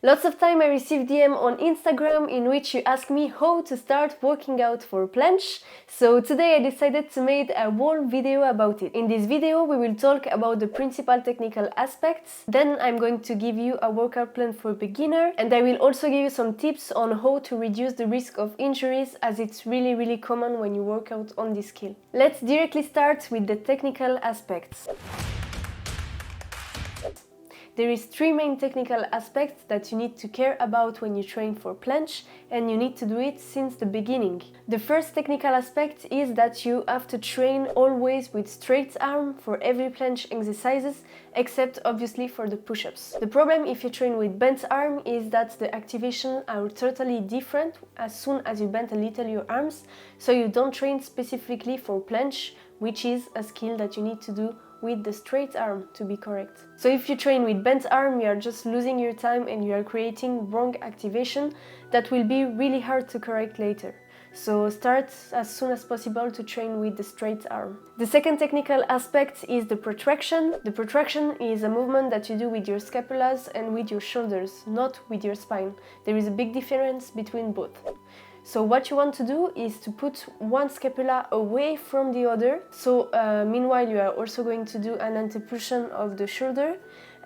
Lots of time I receive DM on Instagram in which you ask me how to start working out for planche. So today I decided to make a whole video about it. In this video we will talk about the principal technical aspects, then I'm going to give you a workout plan for beginner, and I will also give you some tips on how to reduce the risk of injuries, as it's really common when you work out on this skill. Let's directly start with the technical aspects. There is three main technical aspects that you need to care about when you train for planche, and you need to do it since the beginning. The first technical aspect is that you have to train always with straight arm for every planche exercises, except obviously for the push-ups. The problem if you train with bent arm is that the activation are totally different as soon as you bend a little your arms, so you don't train specifically for planche, which is a skill that you need to do with the straight arm to be correct. So if you train with bent arm, you are just losing your time and you are creating wrong activation that will be really hard to correct later. So start as soon as possible to train with the straight arm. The second technical aspect is the protraction. The protraction is a movement that you do with your scapulas and with your shoulders, not with your spine. There is a big difference between both. So what you want to do is to put one scapula away from the other. So meanwhile you are also going to do an antepulsion of the shoulder,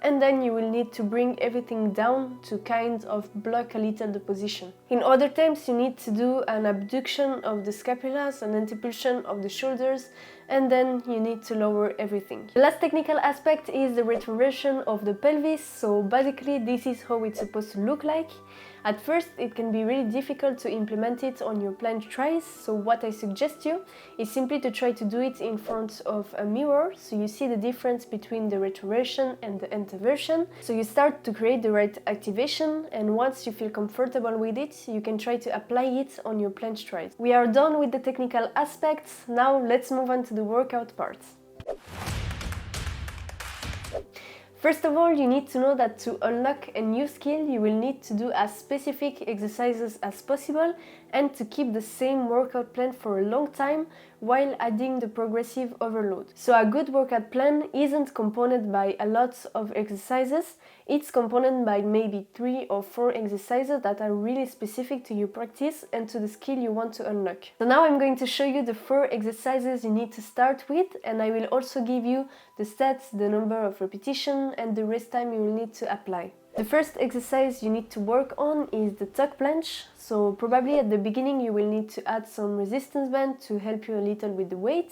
and then you will need to bring everything down to kind of block a little the position. In other times you need to do an abduction of the scapulas, an antepulsion of the shoulders, and then you need to lower everything. The last technical aspect is the retroversion of the pelvis. So basically this is how it's supposed to look like. At first it can be really difficult to implement it on your planche tries, so what I suggest you is simply to try to do it in front of a mirror, so you see the difference between the retroversion and the anteversion. So you start to create the right activation, and once you feel comfortable with it, you can try to apply it on your planche tries. We are done with the technical aspects, now let's move on to the workout parts. First of all, you need to know that to unlock a new skill, you will need to do as specific exercises as possible and to keep the same workout plan for a long time while adding the progressive overload. So a good workout plan isn't composed by a lot of exercises, it's composed by maybe 3 or 4 exercises that are really specific to your practice and to the skill you want to unlock. So now I'm going to show you the 4 exercises you need to start with, and I will also give you the stats, the number of repetition and the rest time you will need to apply. The first exercise you need to work on is the tuck planche. So probably at the beginning you will need to add some resistance band to help you a little with the weight,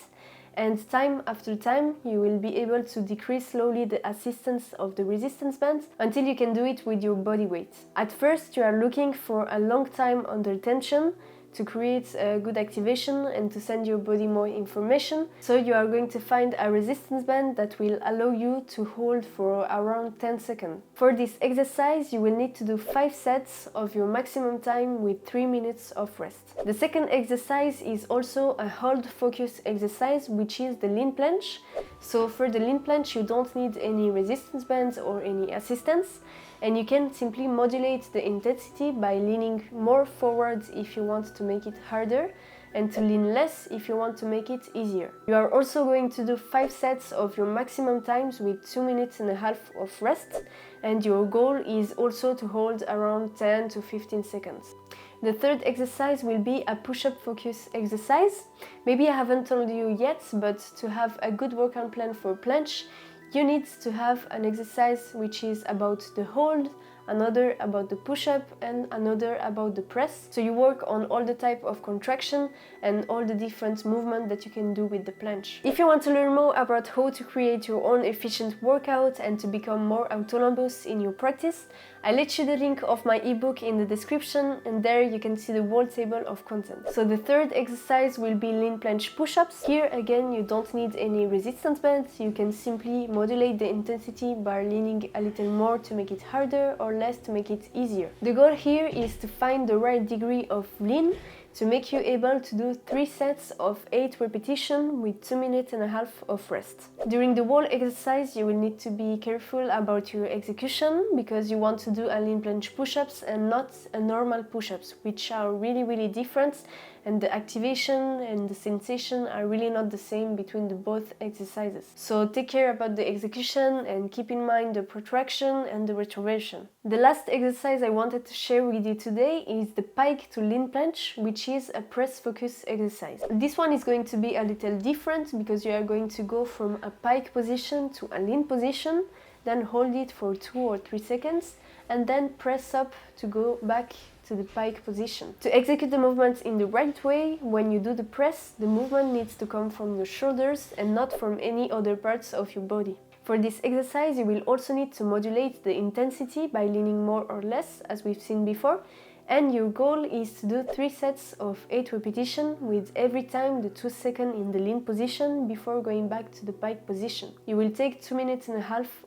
and time after time you will be able to decrease slowly the assistance of the resistance band until you can do it with your body weight. At first you are looking for a long time under tension to create a good activation and to send your body more information. So you are going to find a resistance band that will allow you to hold for around 10 seconds. For this exercise, you will need to do 5 sets of your maximum time with 3 minutes of rest. The second exercise is also a hold focus exercise, which is the lean planche. So for the lean planche, you don't need any resistance bands or any assistance, and you can simply modulate the intensity by leaning more forward if you want to make it harder, and to lean less if you want to make it easier. You are also going to do 5 sets of your maximum times with 2 minutes and a half of rest, and your goal is also to hold around 10 to 15 seconds. The third exercise will be a push-up focus exercise. Maybe I haven't told you yet, but to have a good workout plan for planche, you need to have an exercise which is about the hold, another about the push-up, and another about the press. So you work on all the type of contraction and all the different movement that you can do with the planche. If you want to learn more about how to create your own efficient workout and to become more autonomous in your practice, I let you the link of my ebook in the description, and there you can see the whole table of content. So the third exercise will be lean planche push-ups. Here again you don't need any resistance bands, you can simply modulate the intensity by leaning a little more to make it harder or less to make it easier. The goal here is to find the right degree of lean to make you able to do 3 sets of 8 repetitions with 2 minutes and a half of rest. During the whole exercise you will need to be careful about your execution, because you want to do a lean planche push-ups and not a normal push-ups, which are really different and the activation and the sensation are really not the same between the both exercises. So take care about the execution and keep in mind the protraction and the retroversion. The last exercise I wanted to share with you today is the pike to lean planche, which is a press focus exercise. This one is going to be a little different because you are going to go from a pike position to a lean position, then hold it for 2 or 3 seconds, and then press up to go back to the pike position. To execute the movement in the right way, when you do the press, the movement needs to come from your shoulders and not from any other parts of your body. For this exercise, you will also need to modulate the intensity by leaning more or less, as we've seen before, and your goal is to do 3 sets of 8 repetitions with every time the 2 seconds in the lean position before going back to the pike position. You will take 2.5 minutes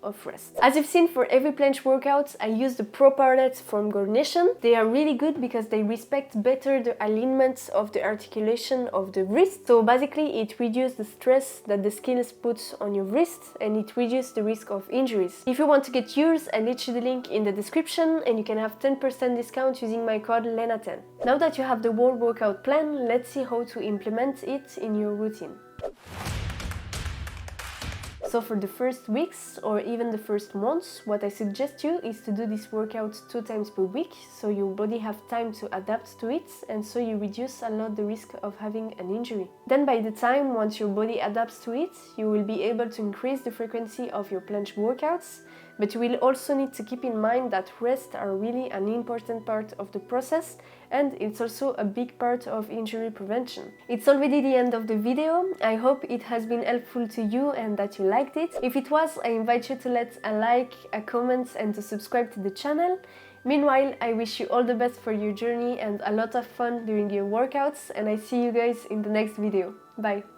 of rest. As you've seen, for every planche workout, I use the Pro Parallels from Gornation. They are really good because they respect better the alignment of the articulation of the wrist. So basically, it reduces the stress that the skills put on your wrist and it reduces the risk of injuries. If you want to get yours, I'll let you the link in the description and you can have 10% discount using my code LENA10. Now that you have the whole workout plan, let's see how to implement it in your routine. So for the first weeks or even the first months, what I suggest you is to do this workout 2 times per week, so your body have time to adapt to it and so you reduce a lot the risk of having an injury. Then by the time once your body adapts to it, you will be able to increase the frequency of your planche workouts, but you will also need to keep in mind that rest are really an important part of the process and it's also a big part of injury prevention. It's already the end of the video. I hope it has been helpful to you and that you liked it. If it was, I invite you to let a like, a comment and to subscribe to the channel. Meanwhile, I wish you all the best for your journey and a lot of fun during your workouts, and I see you guys in the next video. Bye!